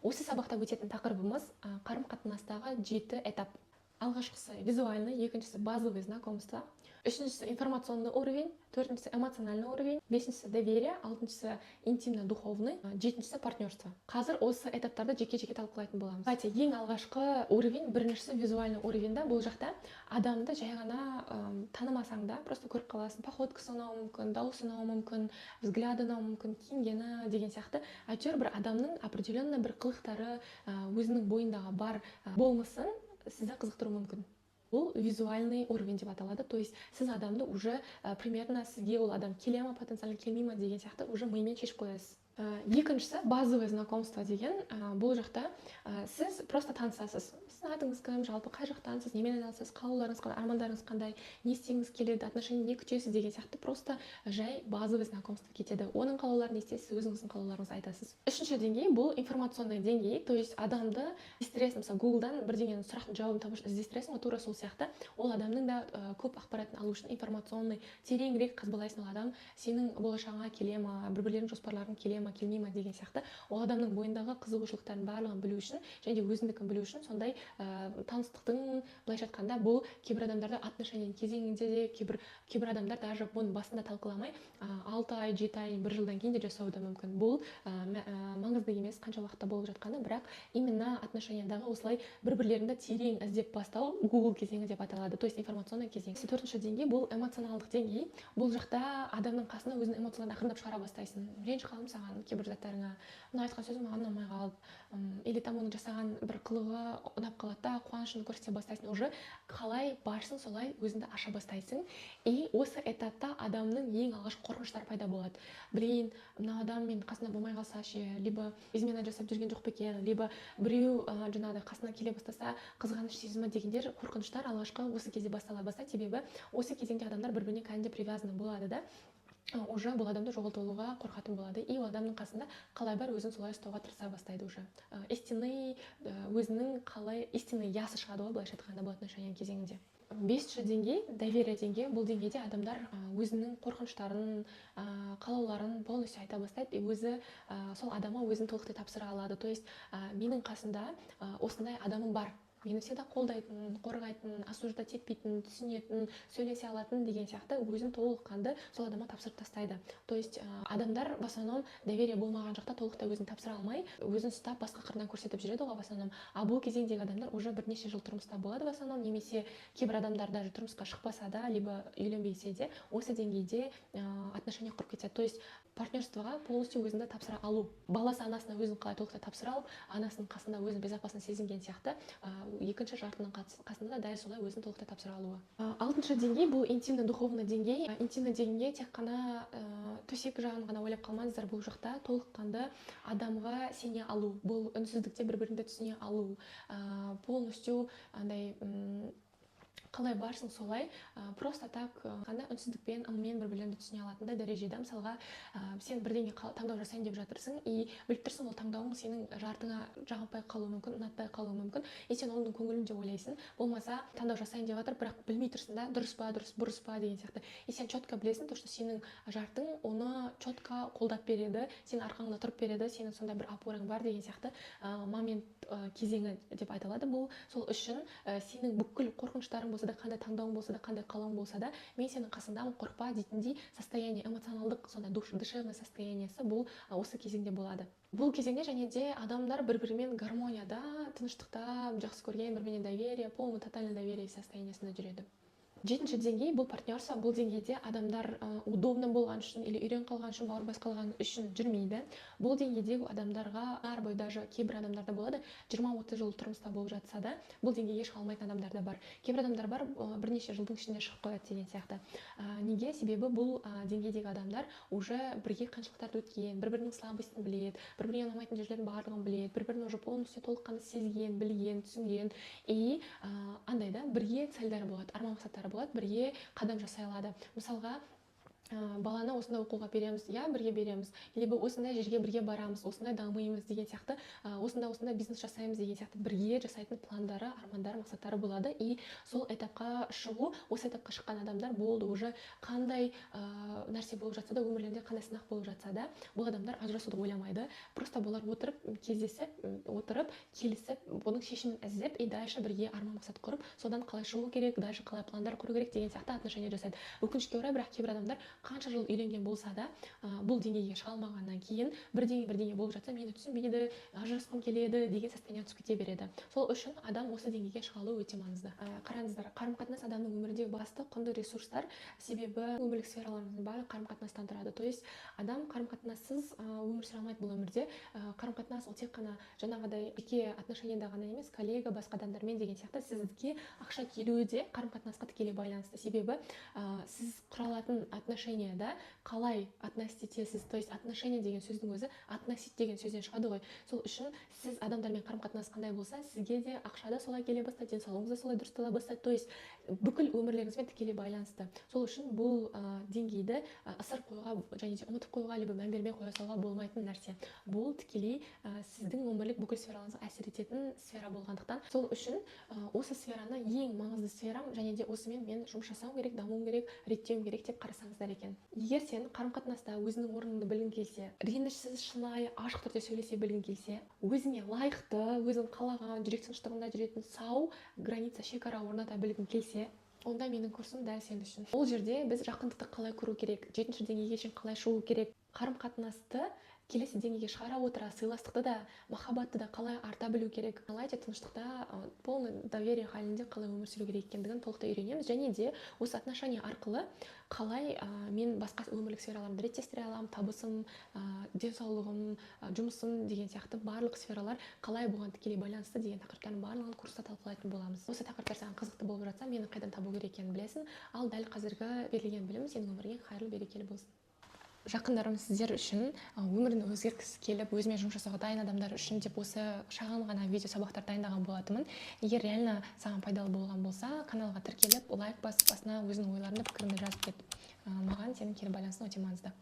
Осы сабақта өтетін тақырыбымыз қарым-қатынастағы 7 этап. Алғашқысы визуальный, екіншісі базовый знакомство, үшіншісі информационный уровень, төртіншісі эмоциональный уровень, бесіншісі доверие, алтыншысы интимно-духовный, жетіншісі партнерство. Қазір осы этаптарды жеке-жеке талқылайтын боламыз. Давайте, ең алғашқы уровень, біріншісі визуальный уровеньда. Бұл жақта адамды жай ғана танымасаң да, просто көріп қаласың. Походкасы ұнауы мүмкін, дауысы ұнауы мүмкін, взгляды ұнауы мүмкін, киінгені деген сияқты. Әйтеуір бір адамның определенный бір қылықтары, өзінің бойындағы бар болмысын сізді қызықтыру мүмкін. Бұл визуальный уровень деп аталады. То есть сіз адамды уже примерно сізге ол адам келе ма, потенциально келмей ма деген сияқты уже мимен шешіп қоясыз. Екіншісі базовый знакомство деген. Бұл жақта сіз просто танысасыз. Сіздің атыңыз кім, жалпы қай жақтансыз, немен айналысасыз, қалауларыңыз қандай, армандарыңыз қандай, не істегіңіз келеді, отношения не күтесіз деген сияқты просто жай базовый знакомство кетеді. Оның қалауларын естесіз, өзіңіздің қалауларыңызды айтасыз. Үшінші деңгей бұл информационный деңгей. То есть адамды іздестіресің, мысалы Google'дан бірдеңенің сұрақтың жауабын табу үшін іздестіресің, тура сол сияқты ол адамның да көп ақпаратын алу үшін информационный тереңірек қазбалайсың. Ол адам сенің болашағыңа келе ма, бір-бірлерің жоспарларың келе ма, келмей ма деген сияқты ол адамның бойындағы қызығушылықтарын барлығын білу үшін және өзіндікін білу үшін сондай таныстықтың, былайша айтқанда, бұл кейбір адамдарда отношения кезеңінде де кейбір адамдар даже бұны басында талқыламай 6 ай, 7 ай, 1 жылдан кейін де жасауы да мүмкін. Бұл маңызды емес қанша уақытта болып жатқаны, бірақ именно отношениядағы осылай бір-бірлеріңді терең іздеп бастау Google кезеңі деп аталады. То есть информационный кезең. Төртінші деңгей бұл эмоционалдық деңгей. Бұл жақта адамның қасына өзінің эмоцияларын ақырындап шығара бастайсың. Ренжіп қалдым саған кейбір заттарыңа, мына айтқан сөзің маған ұнамай қалды, или там оның жасаған бір қылығы ұнап қалады да, қуанышын көрсете бастайсың. Уже қалай барсың солай өзіңді аша бастайсың. И осы этапта адамның ең алғашқы қорқыныштары пайда болады. Блин, мына адам мен қасында болмай қалса ше, либо измена жасап жүрген жоқ па екен, либо біреу жаңағыдай қасына келе бастаса қызғаныш сезімі дегендер қорқыныштар алғашқы осы кезде бастала бастайды. Себебі осы кезеңде адамдар бір-біріне кәдімгідей привязаны болады да, уже бұл адамды жоғалтуға қорқатын болады. И ол адамның қасында қалай бар өзін солай ұстауға тырыса бастайды. Уже истинный өзінің қалай истинный ясы шығады ғой, былайша айтқанда, бұл отношения кезеңінде. Бесінші деңгей доверие деңгейі. Бұл деңгейде адамдар өзінің қорқыныштарын, қалауларын полностью айта бастайды и өзі сол адамға өзін толықтай тапсыра алады. То есть менің қасында осындай адамым бар, мені всегда қолдайтын, қорғайтын, осуждать етпейтін, түсінетін, сөйлесе алатын деген сияқты өзін толыққанды сол адамға тапсырып тастайды. То есть адамдар в основном доверие болмаған жақта толықтай өзін тапсыра алмай, өзін ұстап басқа қырынан көрсетіп жүреді ғой в основном. А бұл кезеңдегі адамдар уже бірнеше жыл тұрмыста болады в основном, немесе кейбір адамдар даже тұрмысқа шықпаса да, либо үйленбесе де осы деңгейде отношения құрып кетеді. То есть партнерствоға полностью өзіңді тапсыра алу. Баласы анасына өзін қалай толықтай тапсыра алып, анасының қасында өзін безопасно сезінген сияқты екінші жартының қасында дәл солай өзін толықтай тапсыра алуы. Алтыншы деңгей бұл интимно-духовный деңгей. Интимный деңгейге тек қана төсек жағын ғана ойлап қалмаңыздар. Бұл жақта толыққанды адамға сене алу, бұл үнсіздікте бір-біріңді түсіне алу, полностью андай қалай барсың солай просто так ғана үнсіздікпен, ыңмен бір-бірлеріңді түсіне алатындай дәрежеде. Мысалға сен бірдеңе таңдау жасайын деп жатырсың и біліп тұрсың ол таңдауың сенің жартыңа жағымпай қалуы мүмкін, ұнатпай қалуы мүмкін, и сен оның көңілін де ойлайсың. Болмаса таңдау жасайын деп жатыр, бірақ білмей тұрсың да, дұрыс па, бұрыс па деген сияқты. И сен четко білесің, то что сенің жартың оны четко қолдап береді, сен арқаңда тұрып береді, сенің сондай бір опораң бар деген сияқты момент кезеңі деп айтылады. Бұл сол үшін сенің бүкіл қорқыныштарың болса да, қандай таңдауың болса да, қандай қалауың болса да, мен сенің қасындамын, қорықпа дейтіндей состояние, эмоционалдық сондай душевный состояниесі бұл осы кезеңде болады. Бұл кезеңде және де адамдар бір-бірімен гармонияда, тыныштықта, жақсы көрген, бір-біріне доверие, полный тотальный доверие состояниесінде жүреді. Жетінші деңгей бұл партнерство. Бұл деңгейде адамдар удобно болған үшін или үйрен қалған үшін, бауыр қалған үшін жүрмейді. Бұл деңгейдегі адамдарға арбой даже кейбір адамдарда болады 20-30 жыл тұрмыста болып жатса да, бұл деңгейге шыға алмайтын адамдар да бар. Кейбір адамдар бар бірнеше жылдың ішінде шығып қояды деген сияқты. Неге? Себебі бұл деңгейдегі адамдар уже бірге қиыншылықтарды өткен, бір-бірінің слабостін біледі, бір-біріне ұнамайтын жерлердің барлығын біледі, бір-бірін уже полностью толыққанды сезген, білген, түсінген и андай да бірге цельдары болады, арман мақсаттары болады, бірге қадам жасай алады. Мысалға баланы осындай оқуға береміз, иә, бірге береміз, либо осындай жерге бірге барамыз, осындай дамимыз деген сияқты, осындай бизнес жасаймыз деген сияқты бірге жасайтын пландары, армандары, мақсаттары болады. И сол этапқа шығу, осы этапқа шыққан адамдар болды, уже қандай нәрсе болып жатса да, өмірлерінде қандай сынақ болып жатса да, бұл адамдар ажырасуды ойламайды. Просто бұлар отырып, кездесіп, отырып, келісіп, бұның шешімін іздеп, и дальше бірге арман мақсат құрып, содан қалай шығу керек, дальше қалай пландар құру керек деген сияқты отношения жасайды. Өкінішке орай, бірақ кейбір адамдар қанша жыл үйленген болса да, бұл деңгейге шыға алмағаннан кейін бірдеңе болып жатса, мені түсінбейді, ажырасқым келеді деген состояние түсіп кете береді. Сол үшін адам осы деңгейге шыға алуы өте маңызды. Қараңыздар, қарым-қатынас адамның өміріндегі басты құнды ресурстар, себебі өмірлік сфераларымыздың барлығы қарым-қатынастан тұрады. То есть адам қарым-қатынассыз өмір сүре алмайды бұл өмірде. Қарым-қатынас ол тек қана жаңағыдай жеке отношенияда ғана емес, коллега, басқа адамдармен деген сияқты сізге ақша келуі де қарым-қатынасқа тікелей байланысты. Себебі сіз құралатын отношенияда қалай относить етесіз, то есть отношения деген сөздің өзі относить деген сөзден шығады ғой. Сол үшін сіз адамдармен қарым-қатынас қандай болса, сізге де ақша да солай келе бастайды, денсаулығыңыз да солай дұрыстала бастайды. То есть бүкіл өмірлеріңізбен тікелей байланысты. Сол үшін бұл деңгейді ысырып қоюға және де ұмытып қоюға, либо мән бермей қоя салуға болмайтын нәрсе. Бұл тікелей сіздің өмірлік бүкіл сфераңызға әсер ететін сфера болғандықтан, сол үшін осы сфераны ең маңызды сферам, және де осымен мен жұмыс жасауым керек, дамуым керек, реттеуім керек деп қарасаңыздар екен. Егер сен қарым-қатынаста өзіңнің орныңды білгің келсе, ренішсіз, шынайы, ашық түрде сөйлесе білгің келсе, өзіңе лайықты, өзің қалаған, жүрек тыныштығында жүретін сау граница, шекара орната білгің келсе, онда менің курсым дәл сен үшін. Ол жерде біз жақындықты қалай құру керек, 7-ші деңгейге шейін қалай шығу керек, қарым-қатынасты келесі деңгейге шығара отыра, сыйластықты да, махаббатты да қалай арта білу керек, қалай тыныштықта, полный доверие халінде қалай өмір сүру керек екендігін толықтай үйренеміз. Және де осы отношения арқылы қалай мен басқа өмірлік сфераларымды реттестіре аламын, табысым, денсаулығым, жұмысым деген сияқты барлық сфералар қалай бұған тікелей байланысты деген тақырыптардың барлығын курста талқылайтын боламыз. Осы тақырыптар саған қызықты болып жатса, мені қайдан табу керек екенін білесің. Ал дәл қазіргі берілген білім сенің өміріңе қайырлы берекелі болсын. Жақындарым сіздер үшін өмірін өзгерткісі келіп, өзіме жұмыс жасауға дайын адамдар үшін деп осы шағын ғана видео сабақтар дайындаған болатынмын. Егер реально саған пайдалы болған болса, каналға тіркеліп, лайк басып, астына өзіңнің ойларыңды, пікіріңді жазып кет. Маған сенің кері байланысың өте маңызды.